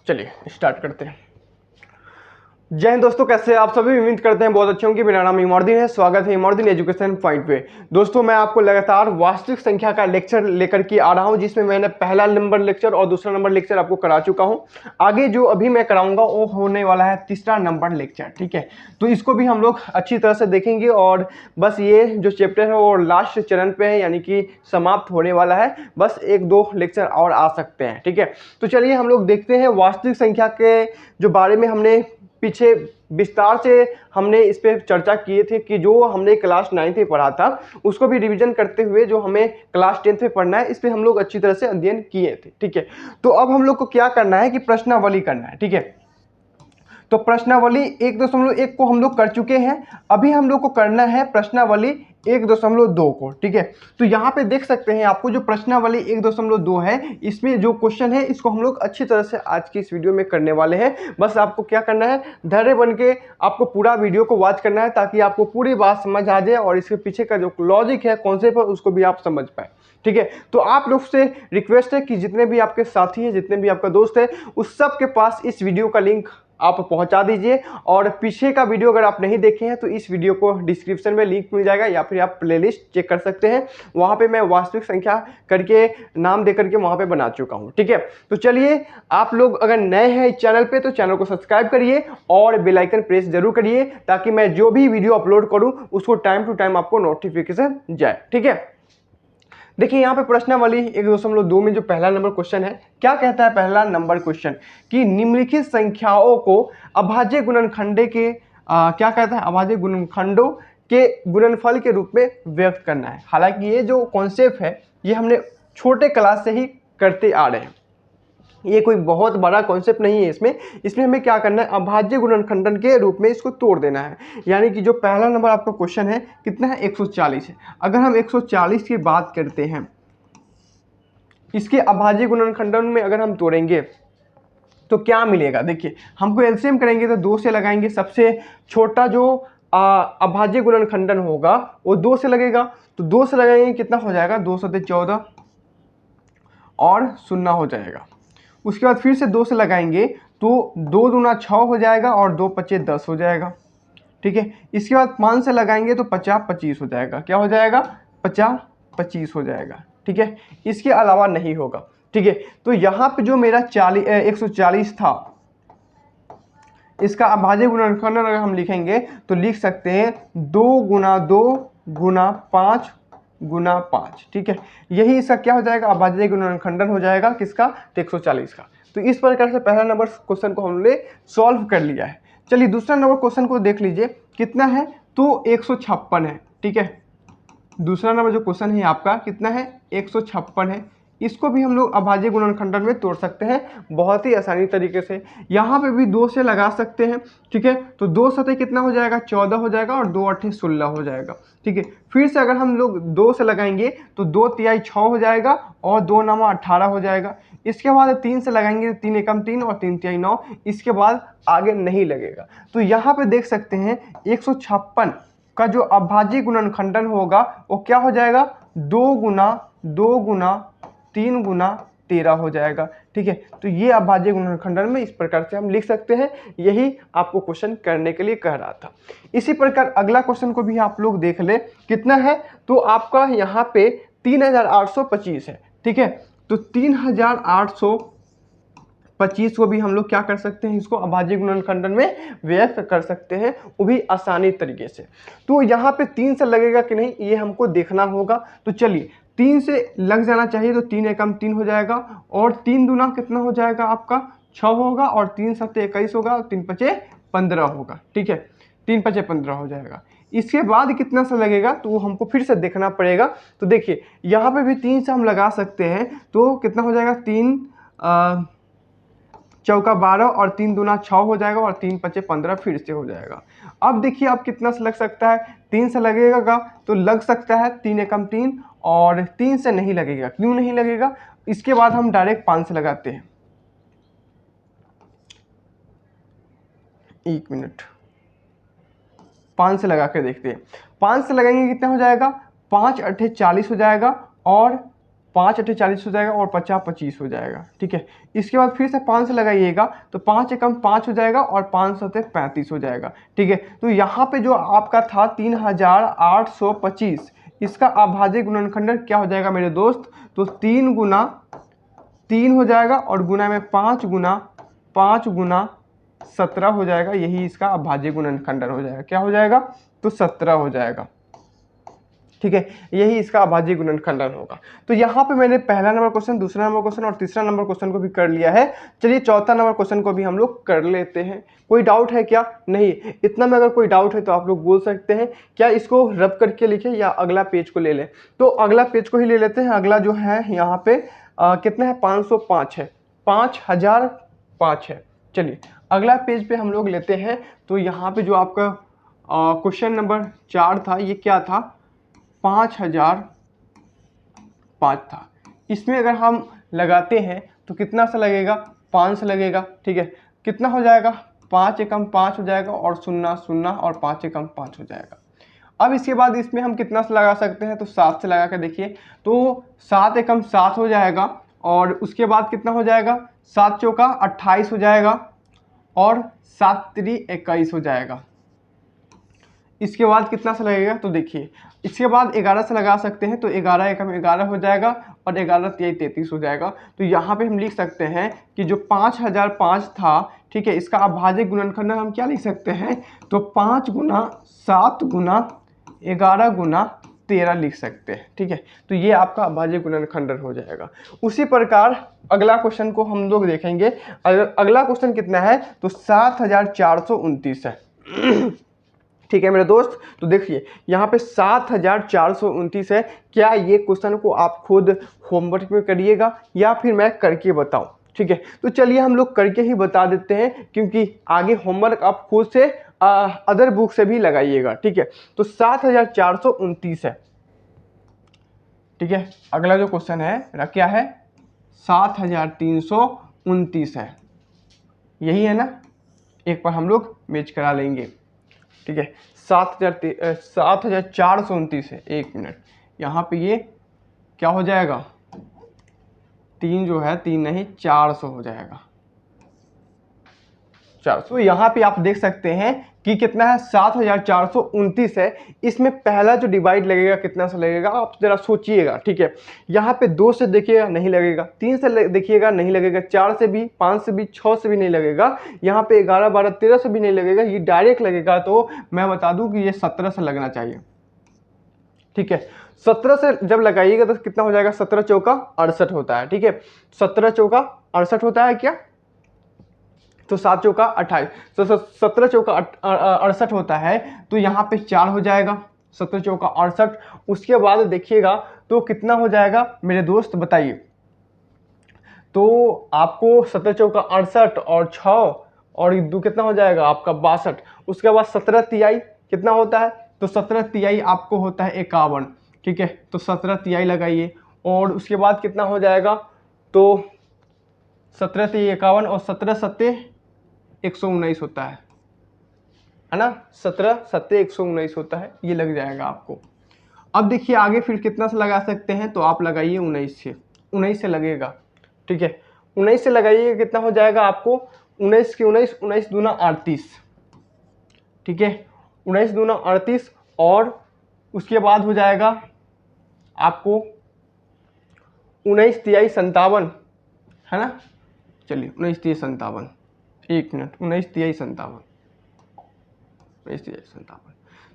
चलिए स्टार्ट करते हैं। जय हिंद दोस्तों, कैसे आप सभी? उम्मीद करते हैं बहुत अच्छे होंगे। मेरा नाम इमोर्दीन है। स्वागत है इमोर्दीन एजुकेशन पॉइंट पे। दोस्तों मैं आपको लगातार वास्तविक संख्या का लेक्चर लेकर के आ रहा हूं, जिसमें मैंने पहला नंबर लेक्चर और दूसरा नंबर लेक्चर आपको करा चुका हूं। आगे जो अभी मैं कराऊंगा वो होने वाला है तीसरा नंबर लेक्चर। ठीक है, तो इसको भी हम लोग अच्छी तरह से देखेंगे और बस ये जो चैप्टर है वो लास्ट चरण पे है, यानी कि समाप्त होने वाला है। बस एक दो लेक्चर और आ सकते हैं। ठीक है, तो चलिए हम लोग देखते हैं वास्तविक संख्या के जो बारे में हमने पीछे विस्तार से हमने इस पे चर्चा किए थे कि जो हमने क्लास 9th में पढ़ा था उसको भी रिवीजन करते हुए जो हमें क्लास 10th में पढ़ना है, इस पे हम लोग अच्छी तरह से अध्ययन किए थे। ठीक है, तो अब हम लोग को क्या करना है कि प्रश्नावली करना है। ठीक है, तो प्रश्नावली 1.1 को हम लोग कर चुके हैं। अभी हम लोग को करना है प्रश्नावली 1.2 को। ठीक है, तो यहाँ पे देख सकते हैं आपको जो प्रश्नावली 1.2 है, इसमें जो क्वेश्चन है इसको हम लोग अच्छी तरह से आज की इस वीडियो में करने वाले हैं। बस आपको क्या करना है, धैर्य बन के आपको पूरा वीडियो को वॉच करना है ताकि आपको पूरी बात समझ आ जाए और इसके पीछे का जो लॉजिक है, कॉन्सेप्ट है, उसको भी आप समझ पाए। ठीक है, तो आप लोग से रिक्वेस्ट है कि जितने भी आपके साथी हैं, जितने भी आपका दोस्त है, उस सब के पास इस वीडियो का लिंक आप पहुंचा दीजिए। और पीछे का वीडियो अगर आप नहीं देखे हैं तो इस वीडियो को डिस्क्रिप्शन में लिंक मिल जाएगा, या फिर आप प्लेलिस्ट चेक कर सकते हैं। वहां पे मैं वास्तविक संख्या करके नाम दे करके वहां पे बना चुका हूं। ठीक है, तो चलिए आप लोग अगर नए हैं इस चैनल पे तो चैनल को सब्सक्राइब करिए और बेल आइकन प्रेस जरूर करिए ताकि मैं जो भी वीडियो अपलोड करूं उसको टाइम टू टाइम आपको नोटिफिकेशन जाए। ठीक है, देखिए यहाँ पे प्रश्नावली 1.2 में जो पहला नंबर क्वेश्चन है, क्या कहता है पहला नंबर क्वेश्चन कि निम्नलिखित संख्याओं को अभाज्य गुणनखंडे के क्या कहता है, अभाज्य गुणनखंडों के गुणनफल के रूप में व्यक्त करना है। हालांकि ये जो कॉन्सेप्ट है ये हमने छोटे क्लास से ही करते आ रहे हैं, ये कोई बहुत बड़ा कॉन्सेप्ट नहीं है। इसमें हमें क्या करना है, अभाज्य गुणनखंडन के रूप में इसको तोड़ देना है। यानी कि जो पहला नंबर आपका क्वेश्चन है कितना है, 140 है। अगर हम 140 की बात करते हैं, इसके अभाज्य गुणनखंडन में अगर हम तोड़ेंगे तो क्या मिलेगा, देखिए हमको एलसीएम करेंगे तो 2 से लगाएंगे। सबसे छोटा जो अभाज्य गुणनखंडन होगा वो 2 से लगेगा, तो 2 से लगाएंगे कितना हो जाएगा, 2 सते 14 और 0 हो जाएगा। उसके बाद फिर से 2 से लगाएंगे तो 2 दूना 6 हो जाएगा और 2 पचे 10 हो जाएगा। ठीक है, इसके बाद 5 से लगाएंगे तो 50 25 हो जाएगा। क्या हो जाएगा, 50 25 हो जाएगा। ठीक है, इसके अलावा नहीं होगा। ठीक है, तो यहाँ पे जो मेरा 140 था, इसका अभाज्य गुणनखंडन अगर हम लिखेंगे तो लिख सकते हैं 2 गुना 2 गुना 5 गुना 5। ठीक है, यही इसका क्या हो जाएगा, अभाज्य गुणनखंडन हो जाएगा किसका, 140 का। तो इस प्रकार से पहला नंबर क्वेश्चन को हमने सॉल्व कर लिया है। चलिए दूसरा नंबर क्वेश्चन को देख लीजिए, कितना है तो 156 है। ठीक है, दूसरा नंबर जो क्वेश्चन है आपका कितना है, 156 है। इसको भी हम लोग अभाज्य गुणनखंडन में तोड़ सकते हैं बहुत ही आसानी तरीके से। यहाँ पे भी 2 से लगा सकते हैं। ठीक है, तो 2 सतह कितना हो जाएगा, 14 हो जाएगा और 2 अट्ठे 16 हो जाएगा। ठीक है, फिर से अगर हम लोग 2 से लगाएंगे तो 2 तिहाई 6 हो जाएगा और 2 नामा 18 हो जाएगा। इसके बाद 3 से लगाएंगे तो 3 एकम 3 और 3 तिहाई 9। इसके बाद आगे नहीं लगेगा। तो यहाँ पे देख सकते हैं 156 का जो अभाज्य गुणनखंडन होगा वो क्या हो जाएगा, 2 गुना 2 गुना 3 गुना 13 हो जाएगा। ठीक है, तो ये अभाज्य गुणनखंडन में इस प्रकार से हम लिख सकते हैं। यही आपको क्वेश्चन करने के लिए कह रहा था। इसी प्रकार अगला क्वेश्चन को भी आप लोग देख ले, कितना है तो आपका यहाँ पे 3825 है। ठीक है, तो 3825 को भी हम लोग क्या कर सकते हैं, इसको अभाज्य गुणनखंडन में व्यक्त कर सकते हैं, वो भी आसानी तरीके से। तो यहाँ पे 3 से लगेगा कि नहीं ये हमको देखना होगा। तो चलिए 3 से लग जाना चाहिए, तो 3 एकम 3 हो जाएगा और 3 दूना कितना हो जाएगा आपका 6 होगा और 3 सत्ते 21 होगा और 3 पचे 15 होगा। ठीक है, 3 पचे 15 हो जाएगा। इसके बाद कितना से लगेगा तो वो हमको फिर से देखना पड़ेगा। तो देखिए यहाँ पे भी 3 से हम लगा सकते हैं, तो कितना हो जाएगा, 3 चौका 12 और 3 दूना 6 हो जाएगा और 3 पचे 15 फिर से हो जाएगा। अब देखिए आप कितना से लग सकता है, 3 से लगेगा तो लग सकता है 3 एकम 3 और 3 से नहीं लगेगा। क्यों नहीं लगेगा, इसके बाद हम डायरेक्ट 5 से लगाते हैं। 1 मिनट, 5 से लगा कर देखते हैं। 5 से लगाएंगे कितना हो जाएगा, 5 अट्ठे 40 हो जाएगा और 5 8 40 हो जाएगा और 50 25 हो जाएगा। ठीक है, इसके बाद फिर से 5 से लगाइएगा तो 5 एकम 5 हो जाएगा और 5 सते 35 हो जाएगा। ठीक है, तो यहाँ पे जो आपका था 3825, इसका अभाज्य गुणनखंड क्या हो जाएगा मेरे दोस्त? तो 3 गुना 3 हो जाएगा और गुना में 5 गुना 5 गुना 17 हो जाएगा। यही इसका अभाज्य गुणनखंड हो जाएगा। क्या हो जाएगा? तो 17 हो जाएगा। ठीक है, यही इसका अभाज्य गुणनखंडन होगा। तो यहाँ पे मैंने पहला नंबर क्वेश्चन, दूसरा नंबर क्वेश्चन और तीसरा नंबर क्वेश्चन को भी कर लिया है। चलिए चौथा नंबर क्वेश्चन को भी हम लोग कर लेते हैं। कोई डाउट है क्या? नहीं, इतना में अगर कोई डाउट है तो आप लोग बोल सकते हैं। क्या इसको रब करके लिखे या अगला पेज को ले लें? तो अगला पेज को ही ले लेते हैं। अगला जो है यहाँ पे कितना है? 505 है, 5005 है। चलिए अगला पेज पे हम लोग लेते हैं। तो यहाँ पे जो आपका क्वेश्चन नंबर 4 था, ये क्या था? 5005 था। इसमें अगर हम लगाते हैं तो कितना सा लगेगा? 5 से लगेगा। ठीक है, कितना हो जाएगा? 5 एकम 5 हो जाएगा और 0 0 और 5 एकम 5 हो जाएगा। अब इसके बाद इसमें हम कितना से लगा सकते हैं? तो 7 से लगा कर देखिए तो 7 एकम 7 हो जाएगा और उसके बाद कितना हो जाएगा? 7 चौका 28 हो जाएगा और 7 तिरी 21 हो जाएगा। इसके बाद कितना से लगेगा? तो देखिए इसके बाद 11 से लगा सकते हैं तो 11 एकम 11 हो जाएगा और 11 तिहाई 33 हो जाएगा। तो यहाँ पे हम लिख सकते हैं कि जो 5005 था, ठीक है, इसका अभाज्य गुणनखंड हम क्या लिख सकते हैं? तो 5 गुना 7 गुना 11 गुना 13 लिख सकते हैं। ठीक है, तो ये आपका अभाज्य गुणनखंड हो जाएगा। उसी प्रकार अगला क्वेश्चन को हम लोग देखेंगे। अगला क्वेश्चन कितना है? तो 7429 है। ठीक है मेरे दोस्त, तो देखिए यहाँ पे 7429 है। क्या ये क्वेश्चन को आप खुद होमवर्क में करिएगा या फिर मैं करके बताऊं? ठीक है, तो चलिए हम लोग करके ही बता देते हैं, क्योंकि आगे होमवर्क आप खुद से अदर बुक से भी लगाइएगा। ठीक है, तो 7429 है। ठीक है, अगला जो क्वेश्चन है क्या है? 7329 है। यही है ना? एक बार हम लोग मैच करा लेंगे। ठीक है, 7429 है। 1 मिनट, यहाँ पे ये क्या हो जाएगा? 3 जो है 3 नहीं 400 हो जाएगा। 400। यहाँ पे आप देख सकते हैं कि कितना है? 7429 है। इसमें पहला जो डिवाइड लगेगा कितना से लगेगा? आप जरा सोचिएगा। ठीक है, यहाँ पे 2 से देखिएगा नहीं लगेगा, 3 से देखिएगा नहीं लगेगा, 4 से भी, 5 से भी, 6 से भी नहीं लगेगा, यहाँ पे 11 12 13 से भी नहीं लगेगा, ये डायरेक्ट लगेगा। तो मैं बता दूं कि ये 17 से लगना चाहिए। ठीक है, 17 से जब लगाइएगा तो कितना हो जाएगा? 17 चौका 68 होता है। ठीक है, 17 चौका 68 होता है क्या? तो 7 चौका 28, तो 17 चौका 68 होता है। तो यहाँ पे 4 हो जाएगा, 17 चौका 68। उसके बाद देखिएगा तो कितना हो जाएगा मेरे दोस्त? बताइए। तो आपको 17 चौका 68 और 6 और 2 कितना हो जाएगा? आपका 62। उसके बाद 17 तिहाई कितना होता है? तो 17 तिहाई आपको होता है 51। ठीक है, तो 17 तिहाई लगाइए और उसके बाद कितना हो जाएगा? तो 17 तिहाई 51 और 17 सत्ते 119 होता है ना? 17 सत्ते 119 होता है, ये लग जाएगा आपको। अब देखिए आगे फिर कितना से लगा सकते हैं? तो आप लगाइए 19 से लगेगा। ठीक है, 19 से लगाइए, कितना हो जाएगा आपको? 19 की 19 दूना 38। ठीक है, 19 दूना 38 और उसके बाद हो जाएगा आपको 19 तिहाई 57, है ना? चलिए 19 तिहाई 57, 1 मिनट, 19 तिहाई 57, 19 तिहाई 57।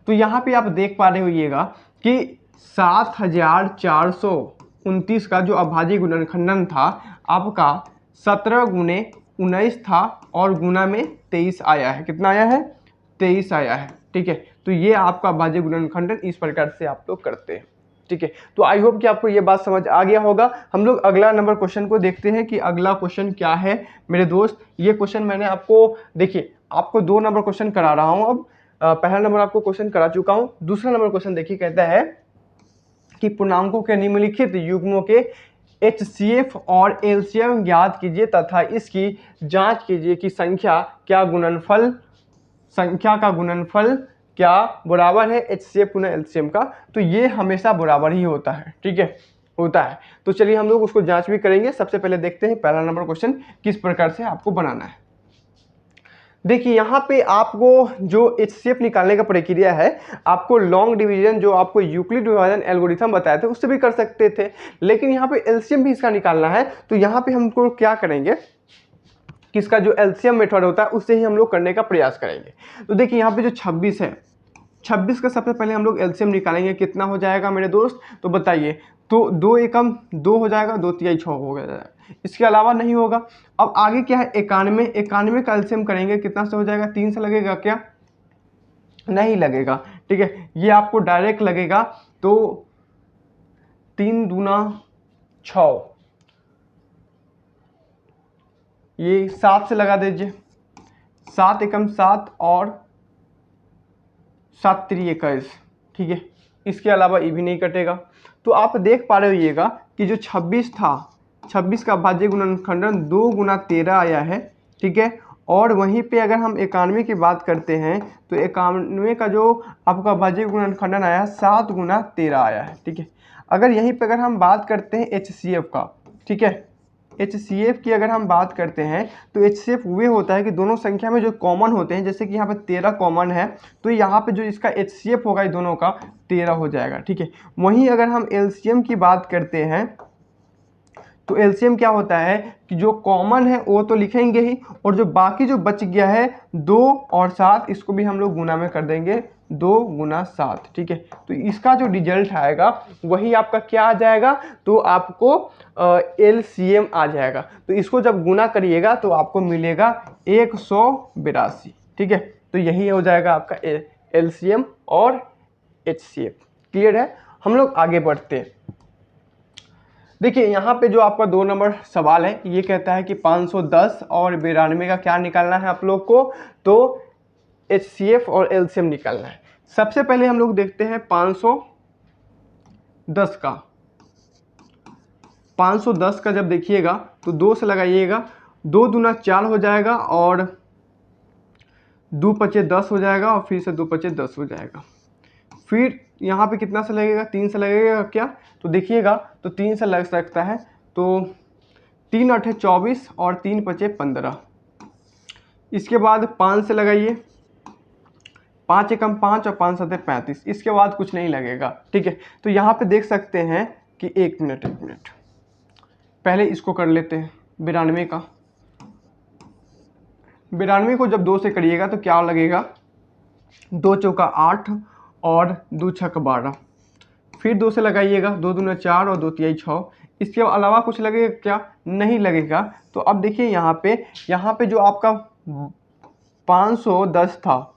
तो यहाँ पे आप देख पा रहे होइएगा कि 7429 का जो अभाज्य गुणनखंडन था आपका 17 गुने 19 था और गुना में 23 आया है। कितना आया है? 23 आया है। ठीक है, तो ये आपका अभाज्य गुणनखंडन इस प्रकार से आप लोग करते हैं। ठीक है, तो आई होप कि आपको ये बात समझ आ गया होगा। हम लोग अगला नंबर क्वेश्चन को देखते हैं कि अगला क्वेश्चन क्या है मेरे दोस्त। ये क्वेश्चन मैंने आपको, देखिए आपको 2 नंबर क्वेश्चन करा रहा हूँ। अब पहला नंबर आपको क्वेश्चन करा चुका हूँ। दूसरा नंबर क्वेश्चन देखिए, कहता है कि पूर्णांकों के निम्नलिखित युग्मों के HCF और LCM ज्ञात कीजिए तथा इसकी जांच कीजिए कि संख्या का गुणनफल क्या बराबर है HCF गुना LCM का। तो ये हमेशा बराबर ही होता है। ठीक है, होता है। तो चलिए हम लोग उसको जांच भी करेंगे। सबसे पहले देखते हैं पहला नंबर क्वेश्चन किस प्रकार से आपको बनाना है। देखिए यहाँ पे आपको जो HCF निकालने का प्रक्रिया है, आपको लॉन्ग डिवीजन जो आपको यूक्लिड विभाजन एल्गोरिथम बताए थे उससे भी कर सकते थे, लेकिन यहाँ पे एलसीएम भी इसका निकालना है। तो यहाँ पे हमको क्या करेंगे कि इसका जो एलसीएम मेथड होता है उससे ही हम लोग करने का प्रयास करेंगे। तो देखिए यहाँ पे जो 26 है, 26 का सबसे पहले हम लोग एलसीएम निकालेंगे। कितना हो जाएगा मेरे दोस्त, तो बताइए। तो 2 एकम 2 हो जाएगा, 2 तिहाई 6 हो जाएगा, इसके अलावा नहीं होगा। अब आगे क्या है 91, 91 का एलसीएम करेंगे, कितना से हो जाएगा, 3 से लगेगा क्या, नहीं लगेगा। ठीक है, ये आपको डायरेक्ट लगेगा। तो 3 दूना 6, ये 7 से लगा दीजिए, 7 एकम 7 और 7 3 21। ठीक है, इसके अलावा ये भी नहीं कटेगा। तो आप देख पा रहे होइएगा कि जो 26 था, 26 का भाज्य गुणनखंडन 2 गुना 13 आया है। ठीक है, और वहीं पे अगर हम 91 की बात करते हैं तो 91 का जो आपका भाज्य गुणनखंडन आया 7 गुना 13 आया है। ठीक है, अगर यहीं पे अगर हम बात करते हैं HCF का, ठीक है, HCF की अगर हम बात करते हैं तो HCF वे होता है कि दोनों संख्या में जो कॉमन होते हैं, जैसे कि यहाँ पे 13 कॉमन है, तो यहाँ पे जो इसका HCF होगा ये दोनों का 13 हो जाएगा। ठीक है, वहीं अगर हम LCM की बात करते हैं तो LCM क्या होता है कि जो कॉमन है वो तो लिखेंगे ही, और जो बाकी जो बच गया है 2 और 7, इसको भी हम लोग गुना में कर देंगे, 2 गुना 7। ठीक है, तो इसका जो रिजल्ट आएगा वही आपका क्या आ जाएगा, तो आपको LCM आ जाएगा। तो इसको जब गुना करिएगा तो आपको मिलेगा 182। ठीक है, तो यही हो जाएगा आपका LCM और HCF। क्लियर है, हम लोग आगे बढ़ते हैं। देखिए यहाँ पे जो आपका 2 नंबर सवाल है, ये कहता है कि 510 और 92 का क्या निकालना है आप लोग को, तो HCF और LCM निकालना है। सबसे पहले हम लोग देखते हैं 510 का। 510 का जब देखिएगा तो 2 से लगाइएगा, 2 दूना 4 हो जाएगा और 2 पचे 10 हो जाएगा और फिर से 2 पचे 10 हो जाएगा। फिर यहाँ पे कितना से लगेगा, 3 से लगेगा क्या, तो देखिएगा तो 3 से लग सकता है। तो 3 8 24 और 3 पचे 15। इसके बाद 5 से लगाइए, 5 एकम 5 और 5 7 35। इसके बाद कुछ नहीं लगेगा। ठीक है, तो यहाँ पे देख सकते हैं कि एक मिनट पहले इसको कर लेते हैं 92 का। 92 को जब 2 से करिएगा तो क्या लगेगा, 2 चौका 8 और 2 छक 12। फिर 2 से लगाइएगा, 2 दूना 4 और 2 तिहाई 6। इसके अलावा कुछ लगेगा क्या, नहीं लगेगा। तो अब देखिए यहाँ पे जो आपका 510 था,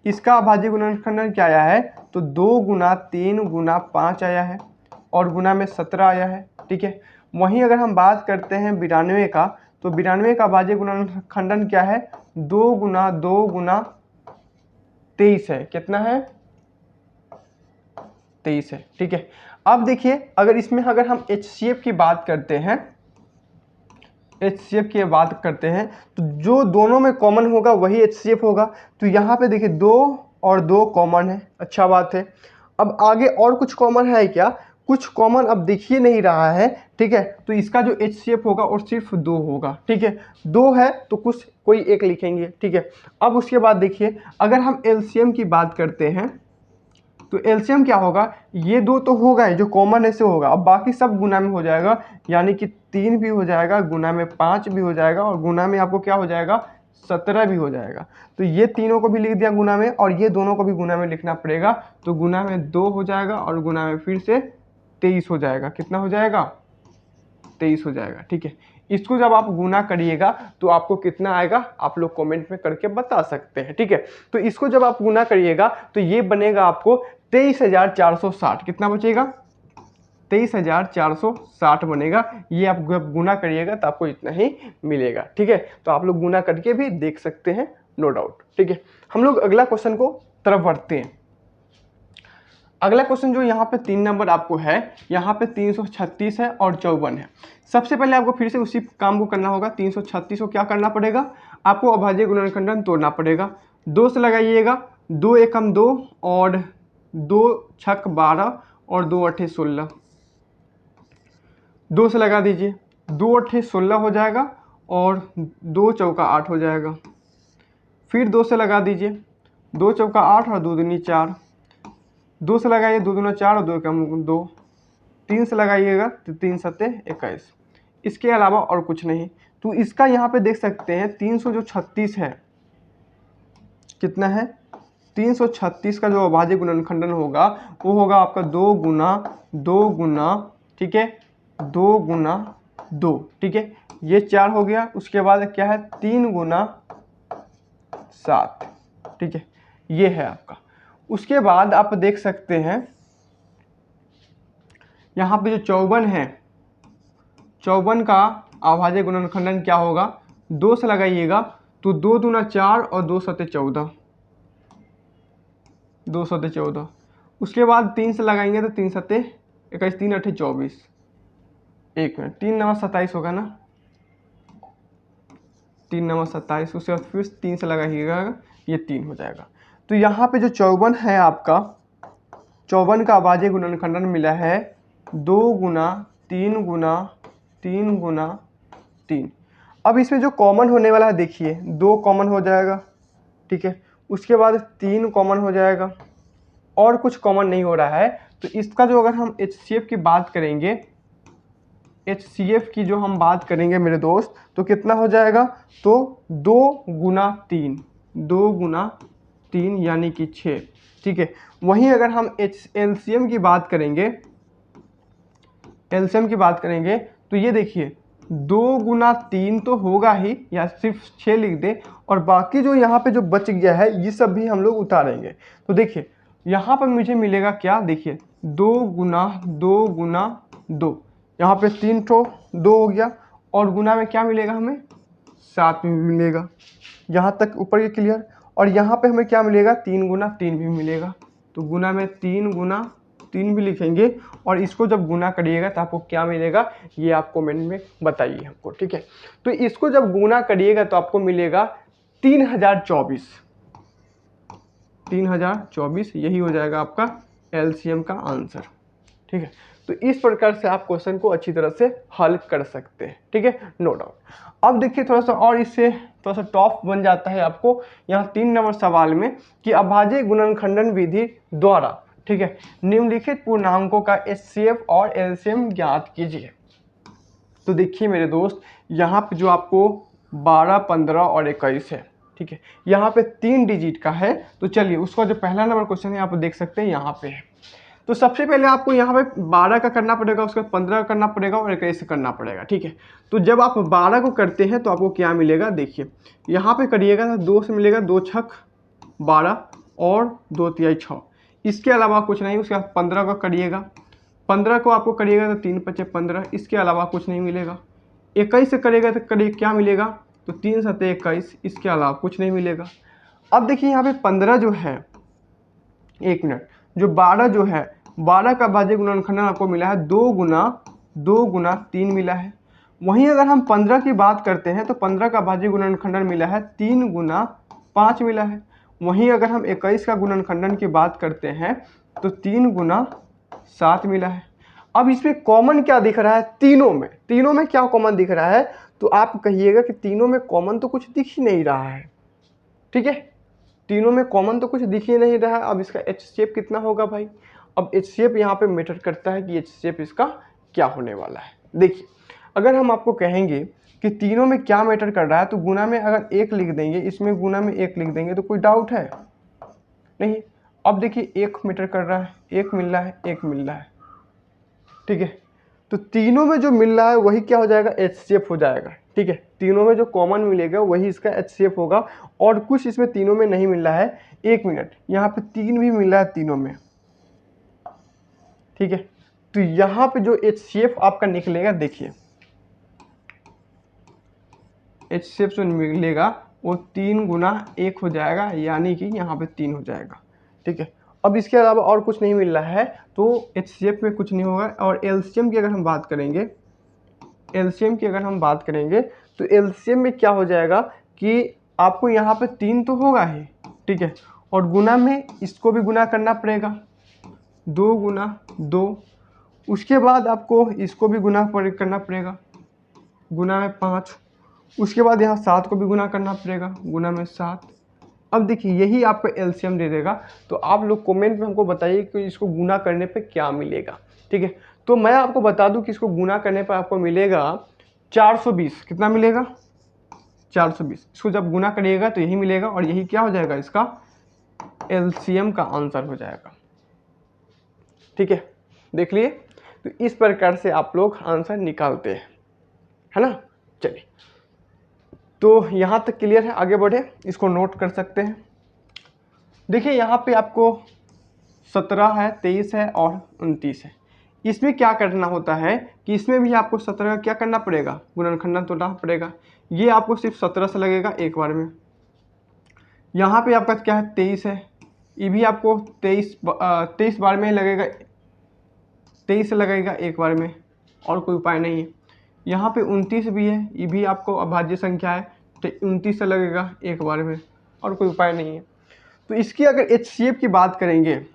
इसका भाज्य गुणनखंडन क्या आया है, तो 2 गुना 3 गुना 5 आया है और गुना में 17 आया है। ठीक है, वहीं अगर हम बात करते हैं 92 का, तो 92 का भाज्य गुणनखंडन क्या है, 2 गुना 23 है। कितना है, 23 है। ठीक है, अब देखिए अगर इसमें अगर हम HCF की बात करते हैं, HCF की बात करते हैं तो जो दोनों में कॉमन होगा वही HCF होगा। तो यहाँ पे देखिए 2 और 2 कॉमन है, अच्छा बात है। अब आगे और कुछ कॉमन है क्या, कुछ कॉमन अब दिखिए नहीं रहा है। ठीक है, तो इसका जो HCF होगा और सिर्फ 2 होगा। ठीक है, 2 है तो कुछ कोई एक लिखेंगे। ठीक है, अब उसके बाद देखिए अगर हम LCM की बात करते हैं तो LCM क्या होगा, ये 2 तो होगा ही, जो कॉमन ऐसे होगा, अब बाकी सब गुना में हो जाएगा, यानी कि 3 भी हो जाएगा, गुना में 5 भी हो जाएगा और गुना में आपको क्या हो जाएगा, 17 भी हो जाएगा। तो ये तीनों को भी लिख दिया गुना में और ये दोनों को भी गुना में लिखना पड़ेगा। तो गुना में 2 हो जाएगा और गुना में फिर से 23 हो जाएगा। कितना हो जाएगा, 23 हो जाएगा। ठीक है, इसको जब आप गुना करिएगा तो आपको कितना आएगा आप लोग कमेंट में करके बता सकते हैं। ठीक है, तो इसको जब आप गुना करिएगा तो ये बनेगा आपको 23,460। कितना बचेगा, 23,460 बनेगा। ये आप गुना करिएगा तो आपको इतना ही मिलेगा। ठीक है, तो आप लोग गुना करके भी देख सकते हैं, नो डाउट। ठीक है, हम लोग अगला क्वेश्चन को तरफ बढ़ते हैं। अगला क्वेश्चन जो यहाँ पे 3 नंबर आपको है, यहाँ पे 336 है और 54 है। सबसे पहले आपको फिर से उसी काम को करना होगा। 336 को क्या करना पड़ेगा, आपको अभाज्य गुणनखंडन तोड़ना पड़ेगा। 2 से लगाइएगा, 2 एकम 2 और 2 छक 12 और 2 अठे 16। 2 से लगा दीजिए, 2 अट्ठे 16 हो जाएगा और 2 चौका 8 हो जाएगा। फिर 2 से लगा दीजिए, 2 चौका 8 और 2 दूनी 4, 2 से लगाइए, 2 दूना 4 और 2 कम 2, 3 से लगाइएगा तो 3 सत्ते 21। इसके अलावा और कुछ नहीं। तो इसका यहाँ पे देख सकते हैं 336 है, कितना है 336 का जो अभाज्य गुणनखंडन होगा वो होगा आपका 2 गुना, ठीक है, 2 गुना 2, ठीक है, ये 4 हो गया। उसके बाद क्या है 3 गुना 7, ठीक है, ये है आपका। उसके बाद आप देख सकते हैं यहाँ पे जो 54 है, 54 का अभाज्य गुणनखंडन क्या होगा, 2 से लगाइएगा तो 2 दूना 4 और 2 सत्ते 14, 2 सत्ते 14। उसके बाद 3 से लगाएंगे तो 3 सत्ते 21, 3 अट्ठे 24, 1 मिनट, 3 नवा 27 होगा ना, 3 नवा 27। उसके बाद फिर 3 से लगाइएगा, ये 3 हो जाएगा। तो यहाँ पे जो 54 है आपका, 54 का अभाज्य गुणनखंडन मिला है 2 गुना 3 गुना 3 गुना 3। अब इसमें जो कॉमन होने वाला है देखिए, 2 कॉमन हो जाएगा, ठीक है, उसके बाद 3 कॉमन हो जाएगा और कुछ कॉमन नहीं हो रहा है। तो इसका जो अगर हम HCF की बात करेंगे, HCF की जो हम बात करेंगे मेरे दोस्त, तो कितना हो जाएगा, तो 2 गुना 3, 2 गुना 3 यानी कि 6, ठीक है। वहीं अगर हम LCM की बात करेंगे, LCM की बात करेंगे तो ये देखिए 2 गुना 3 तो होगा ही, या सिर्फ 6 लिख दे और बाकी जो यहाँ पे जो बच गया है ये सब भी हम लोग उतारेंगे। तो देखिए यहाँ पर मुझे मिलेगा क्या, देखिए 2 गुना 2, यहाँ पे 3 ठो 2 हो गया और गुना में क्या मिलेगा हमें 7 में मिलेगा, यहाँ तक ऊपर ये क्लियर। और यहाँ पे हमें क्या मिलेगा 3 गुना 3 भी मिलेगा, तो गुना में 3 गुना 3 भी लिखेंगे और इसको जब गुना करिएगा तो आपको क्या मिलेगा ये आप कमेंट में बताइए हमको, ठीक है। तो इसको जब गुना करिएगा तो आपको मिलेगा 3024, 3024, यही हो जाएगा आपका LCM का आंसर, ठीक है। तो इस प्रकार से आप क्वेश्चन को अच्छी तरह से हल कर सकते हैं, ठीक है, नो डाउट। अब देखिए थोड़ा सा और इससे थोड़ा सा टॉप बन जाता है आपको यहाँ 3 नंबर सवाल में कि अभाज्य गुणनखंडन विधि द्वारा, ठीक है, निम्नलिखित पूर्णांकों का HCF और LCM ज्ञात कीजिए। तो देखिए मेरे दोस्त यहाँ पे जो आपको 12, 15 और 21 है, ठीक है, यहाँ पे 3 डिजिट का है। तो चलिए उसका जो पहला नंबर क्वेश्चन है आप देख सकते हैं यहाँ पे है। तो सबसे पहले आपको यहाँ पे 12 का करना पड़ेगा, उसके बाद 15 का करना पड़ेगा और 21 का करना पड़ेगा, ठीक है। तो जब आप 12 को करते हैं तो आपको क्या मिलेगा, देखिए यहाँ पे करिएगा तो 2 से मिलेगा 2 छक 12 और 2 तिहाई 6, इसके अलावा कुछ नहीं। उसके बाद 15 का करिएगा, 15 को आपको करिएगा तो 3 पचे 15, इसके अलावा कुछ नहीं मिलेगा। 21 से करिएगा तो करिए क्या मिलेगा, तो 3 सत्ते 21, इसके अलावा कुछ नहीं मिलेगा। अब देखिए यहाँ पे 15 जो है, 1 मिनट, जो 12 जो है, 12 का अभाज्य गुणनखंडन आपको मिला है 2 गुना 3 मिला है। वहीं अगर हम 15 की बात करते हैं तो 15 का अभाज्य गुणनखंडन मिला है 3 गुना 5 मिला है। वहीं अगर हम 21 का गुणनखंडन की बात करते हैं तो 3 गुना 7 मिला है। अब इसमें कॉमन क्या दिख रहा है, तीनों में क्या कॉमन दिख रहा है, तो आप कहिएगा कि तीनों में कॉमन तो कुछ दिख ही नहीं रहा है, ठीक है, तीनों में कॉमन तो कुछ दिख ही नहीं रहा है। अब इसका HCF कितना होगा भाई, अब HCF यहाँ पे मैटर करता है कि HCF इसका क्या होने वाला है। देखिए अगर हम आपको कहेंगे कि तीनों में क्या मैटर कर रहा है, तो गुना में अगर 1 लिख देंगे, इसमें गुना में 1 लिख देंगे तो कोई डाउट है नहीं। अब देखिए 1 मैटर कर रहा है, 1 मिल रहा है, 1 मिल रहा है, ठीक है। तो तीनों में जो मिल रहा है वही क्या हो जाएगा, HCF हो जाएगा, ठीक है। तीनों में जो कॉमन मिलेगा वही इसका HCF होगा और कुछ इसमें तीनों में नहीं मिल रहा है। 1 मिनट, यहाँ पे 3 भी मिल रहा है तीनों में, ठीक है। तो यहाँ पे जो HCF आपका निकलेगा, देखिए HCF जो मिलेगा वो 3 गुना 1 हो जाएगा, यानी कि यहाँ पे 3 हो जाएगा, ठीक है। अब इसके अलावा और कुछ नहीं मिल रहा है तो HCF में कुछ नहीं होगा। और LCM की अगर हम बात करेंगे, LCM की अगर हम बात करेंगे तो LCM में क्या हो जाएगा कि आपको यहाँ पे 3 तो होगा ही, ठीक है, और गुना में इसको भी गुना करना पड़ेगा, 2 गुना 2 उसके बाद आपको इसको भी गुना करना पड़ेगा, गुना में 5। उसके बाद यहाँ 7 को भी गुना करना पड़ेगा, गुना में 7। अब देखिए यही आपको एलसीएम दे देगा। तो आप लोग कमेंट में हमको बताइए कि इसको गुना करने पे क्या मिलेगा। ठीक है, तो मैं आपको बता दूं कि इसको गुना करने पर आपको मिलेगा 420। कितना मिलेगा? 420। इसको जब गुना करिएगा तो यही मिलेगा, और यही क्या हो जाएगा? इसका एलसीएम का आंसर हो जाएगा। ठीक है, देख लिए। तो इस प्रकार से आप लोग आंसर निकालते हैं, है ना। चलिए, तो यहाँ तक क्लियर है, आगे बढ़े, इसको नोट कर सकते हैं। देखिए यहाँ पे आपको 17 है, 23 है और 29 है। इसमें क्या करना होता है कि इसमें भी आपको 17 का क्या करना पड़ेगा? गुणनखंडन तोड़ना पड़ेगा। ये आपको सिर्फ 17 से लगेगा एक बार में। यहाँ पे आपका क्या है? 23 है, ये भी आपको 23 बार में लगेगा, 23 से लगेगा एक बार में, और कोई उपाय नहीं है। यहाँ पे 29 भी है, ये भी आपको अभाज्य संख्या है, तो 29 से लगेगा एक बार में, और कोई उपाय नहीं है। तो इसकी अगर HCF की बात करेंगे,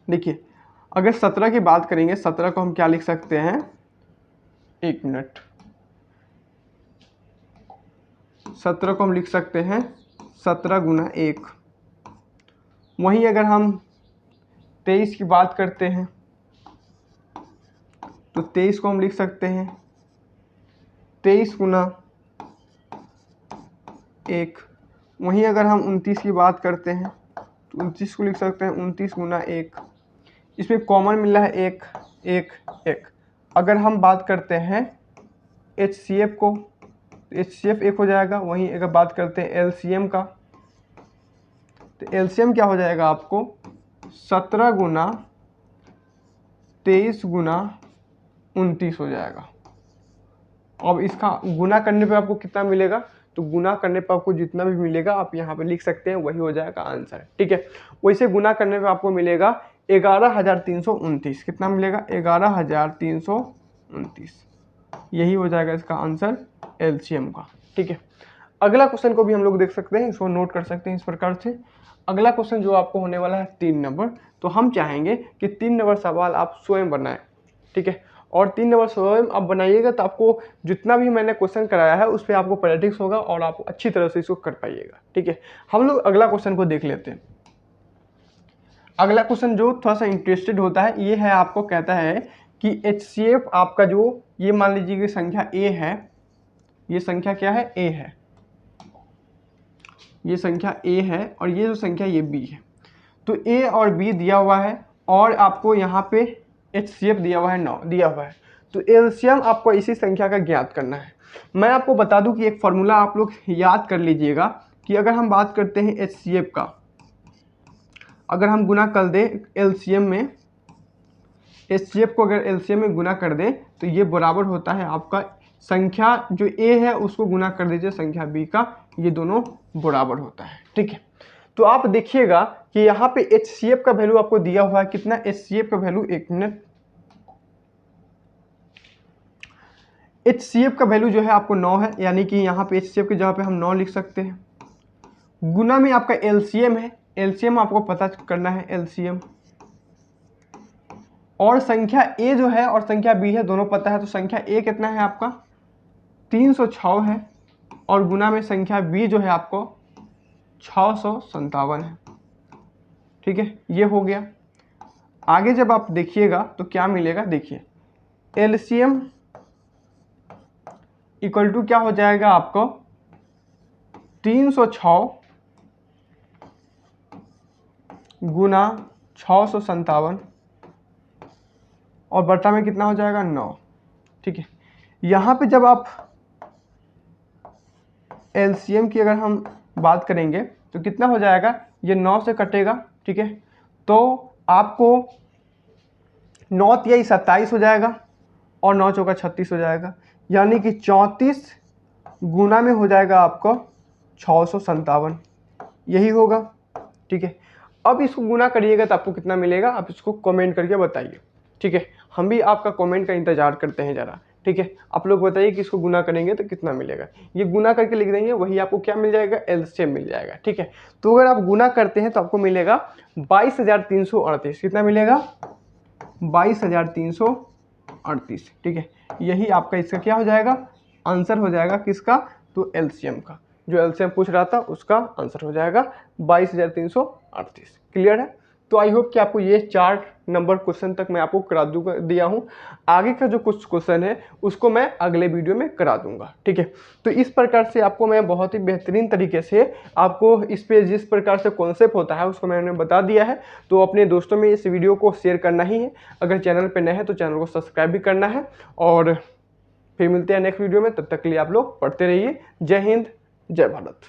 देखिए अगर 17 की बात करेंगे, 17 को हम क्या लिख सकते हैं? 1 मिनट, 17 को हम लिख सकते हैं 17 गुना 1। वहीं अगर हम 23 की बात करते हैं तो 23 को हम लिख सकते हैं 23 गुना 1। वहीं अगर हम 29 की बात करते हैं तो 29 को लिख सकते हैं 29 गुना 1। इसमें कॉमन मिल रहा है 1 1 1। अगर हम बात करते हैं HCF को, HCF 1 हो जाएगा। वहीं अगर बात करते हैं LCM का, तो LCM क्या हो जाएगा आपको? 17 गुना 23 गुना 29 हो जाएगा। अब इसका गुना करने पे आपको कितना मिलेगा? तो गुना करने पर आपको जितना भी मिलेगा आप यहाँ पे लिख सकते हैं, वही हो जाएगा आंसर। ठीक है, वैसे गुना करने पे आपको मिलेगा 11,329। कितना मिलेगा? 11,329। यही हो जाएगा इसका आंसर LCM का। ठीक है, अगला क्वेश्चन को भी हम लोग देख सकते हैं, इसको नोट कर सकते हैं इस प्रकार से। अगला क्वेश्चन जो आपको होने वाला है 3 नंबर, तो हम चाहेंगे कि 3 नंबर सवाल आप स्वयं बनाएं। ठीक है, और 3 नंबर स्वयं आप बनाइएगा तो आपको जितना भी मैंने क्वेश्चन कराया है उस पर आपको प्रैक्टिस होगा और आप अच्छी तरह से इसको कर पाइएगा। ठीक है, हम लोग अगला क्वेश्चन को देख लेते हैं। अगला क्वेश्चन जो थोड़ा सा इंटरेस्टेड होता है, ये है, आपको कहता है कि HCF आपका जो, ये मान लीजिए कि संख्या A है, ये संख्या क्या है? A है, ये संख्या A है, और ये जो संख्या ये B है। तो A और B दिया हुआ है, और आपको यहाँ पे HCF दिया हुआ है 9 दिया हुआ है। तो LCM आपको इसी संख्या का ज्ञात करना है। मैं आपको बता दूं कि एक फॉर्मूला आप लोग याद कर लीजिएगा कि अगर हम बात करते हैं HCF का, अगर हम गुना कर दें LCM में, HCF को अगर LCM में गुना कर दें तो ये बराबर होता है आपका संख्या जो A है उसको गुना कर दीजिए संख्या B का, ये दोनों बराबर होता है। ठीक है, तो आप देखिएगा कि यहाँ पे HCF का वैल्यू आपको दिया हुआ है कितना? HCF का वैल्यू, 1 मिनट, HCF का वैल्यू जो है आपको 9 है, यानी कि यहाँ पे HCF की जगह पे हम 9 लिख सकते हैं। गुना में आपका LCM है, LCM आपको पता करना है LCM, और संख्या A जो है और संख्या B है दोनों पता है। तो संख्या A कितना है आपका? 306 है, और गुना में संख्या B जो है आपको 657 है। ठीक है, ये हो गया। आगे जब आप देखिएगा तो क्या मिलेगा? देखिए LCM इक्वल टू क्या हो जाएगा आपको? 306 गुना 657, और बटा में कितना हो जाएगा? 9। ठीक है, यहाँ पे जब आप LCM की अगर हम बात करेंगे तो कितना हो जाएगा? ये 9 से कटेगा। ठीक है, तो आपको 9 तिया 27 हो जाएगा, और 9 चौका 36 हो जाएगा, यानी कि 34 गुना में हो जाएगा आपको 657, यही होगा। ठीक है, अब इसको गुना करिएगा तो आपको कितना मिलेगा? आप इसको कमेंट करके बताइए। ठीक है, हम भी आपका कमेंट का इंतजार करते हैं ज़रा। ठीक है, आप लोग बताइए कि इसको गुना करेंगे तो कितना मिलेगा। ये गुना करके लिख देंगे, वही आपको क्या मिल जाएगा? LCM मिल जाएगा। ठीक है, तो अगर आप गुना करते हैं तो आपको मिलेगा 22,338। कितना मिलेगा? 22,338, ठीक है। यही आपका इसका क्या हो जाएगा, आंसर हो जाएगा किसका, तो एलसीएम का, जो एलसीएम पूछ रहा था उसका आंसर हो जाएगा 22,338। क्लियर है। तो आई होप कि आपको ये 4 नंबर क्वेश्चन तक मैं आपको करा दिया हूँ। आगे का जो कुछ क्वेश्चन है उसको मैं अगले वीडियो में करा दूंगा, ठीक है। तो इस प्रकार से आपको मैं बहुत ही बेहतरीन तरीके से आपको इस पे जिस प्रकार से कॉन्सेप्ट होता है उसको मैंने बता दिया है। तो अपने दोस्तों में इस वीडियो को शेयर करना ही है। अगर चैनल पर नए हैं तो चैनल को सब्सक्राइब भी करना है। और फिर मिलते हैं नेक्स्ट वीडियो में, तब तक के लिए आप लोग पढ़ते रहिए। जय हिंद, जय भारत।